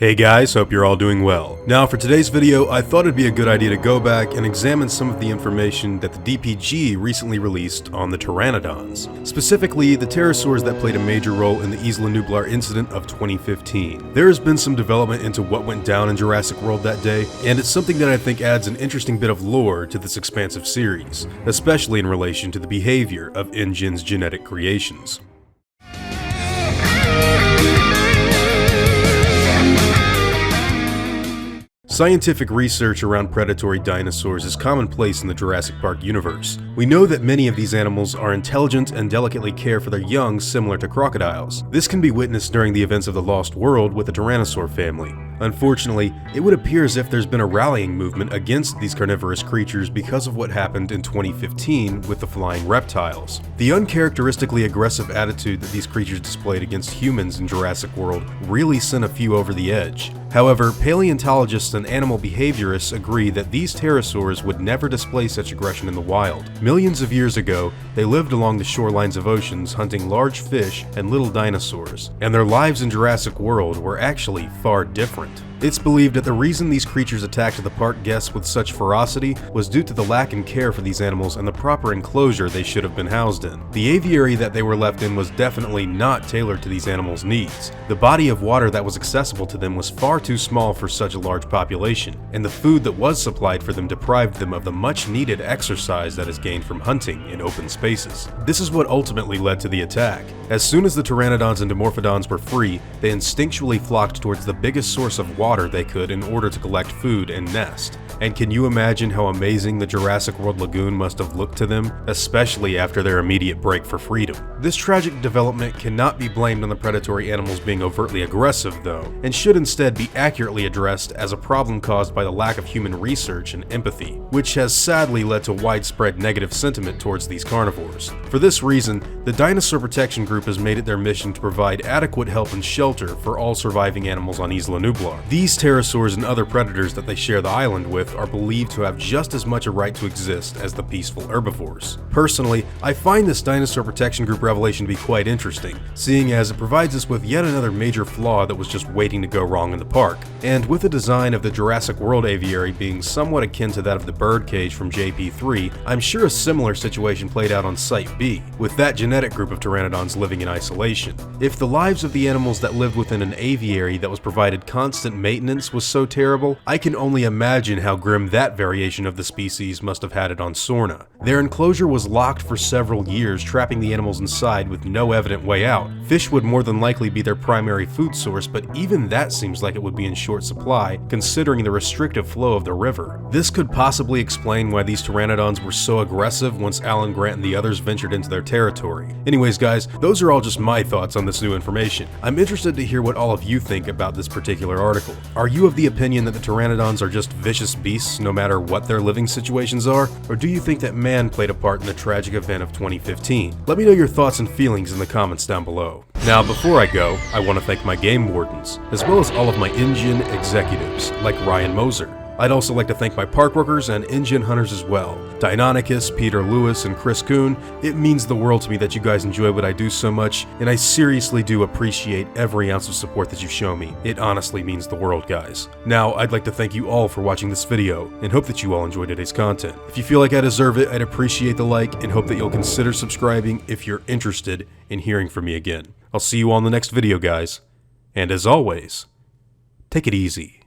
Hey guys, hope you're all doing well. Now for today's video, I thought it'd be a good idea to go back and examine some of the information that the DPG recently released on the Pteranodons. Specifically, the pterosaurs that played a major role in the Isla Nublar incident of 2015. There has been some development into what went down in Jurassic World that day, and it's something that I think adds an interesting bit of lore to this expansive series, especially in relation to the behavior of InGen's genetic creations. Scientific research around predatory dinosaurs is commonplace in the Jurassic Park universe. We know that many of these animals are intelligent and delicately care for their young, similar to crocodiles. This can be witnessed during the events of the Lost World with the Tyrannosaur family. Unfortunately, it would appear as if there's been a rallying movement against these carnivorous creatures because of what happened in 2015 with the flying reptiles. The uncharacteristically aggressive attitude that these creatures displayed against humans in Jurassic World really sent a few over the edge. However, paleontologists and animal behaviorists agree that these pterosaurs would never display such aggression in the wild. Millions of years ago, they lived along the shorelines of oceans hunting large fish and little dinosaurs, and their lives in Jurassic World were actually far different. It's believed that the reason these creatures attacked the park guests with such ferocity was due to the lack in care for these animals and the proper enclosure they should have been housed in. The aviary that they were left in was definitely not tailored to these animals' needs. The body of water that was accessible to them was far too small for such a large population, and the food that was supplied for them deprived them of the much-needed exercise that is gained from hunting in open spaces. This is what ultimately led to the attack. As soon as the Pteranodons and Dimorphodons were free, they instinctually flocked towards the biggest source of water they could in order to collect food and nest. And can you imagine how amazing the Jurassic World lagoon must have looked to them, especially after their immediate break for freedom? This tragic development cannot be blamed on the predatory animals being overtly aggressive though, and should instead be accurately addressed as a problem caused by the lack of human research and empathy, which has sadly led to widespread negative sentiment towards these carnivores. For this reason, the Dinosaur Protection Group has made it their mission to provide adequate help and shelter for all surviving animals on Isla Nublar. These pterosaurs and other predators that they share the island with are believed to have just as much a right to exist as the peaceful herbivores. Personally, I find this Dinosaur Protection Group revelation to be quite interesting, seeing as it provides us with yet another major flaw that was just waiting to go wrong in the park. And with the design of the Jurassic World aviary being somewhat akin to that of the birdcage from JP3, I'm sure a similar situation played out on Site B, with that genetic group of pteranodons living in isolation. If the lives of the animals that lived within an aviary that was provided constant maintenance was so terrible, I can only imagine how grim that variation of the species must have had it on Sorna. Their enclosure was locked for several years, trapping the animals inside with no evident way out. Fish would more than likely be their primary food source, but even that seems like it would be in short supply, considering the restrictive flow of the river. This could possibly explain why these pteranodons were so aggressive once Alan Grant and the others ventured into their territory. Anyways guys, those are all just my thoughts on this new information. I'm interested to hear what all of you think about this particular article. Are you of the opinion that the pteranodons are just vicious beasts no matter what their living situations are? Or do you think that man played a part in the tragic event of 2015? Let me know your thoughts and feelings in the comments down below. Now before I go, I want to thank my game wardens, as well as all of my InGen executives, like Ryan Moser. I'd also like to thank my park workers and InGen hunters as well. Deinonychus, Peter Lewis, and Chris Kuhn. It means the world to me that you guys enjoy what I do so much, and I seriously do appreciate every ounce of support that you show me. It honestly means the world, guys. Now, I'd like to thank you all for watching this video, and hope that you all enjoyed today's content. If you feel like I deserve it, I'd appreciate the like, and hope that you'll consider subscribing if you're interested in hearing from me again. I'll see you all in the next video, guys. And as always, take it easy.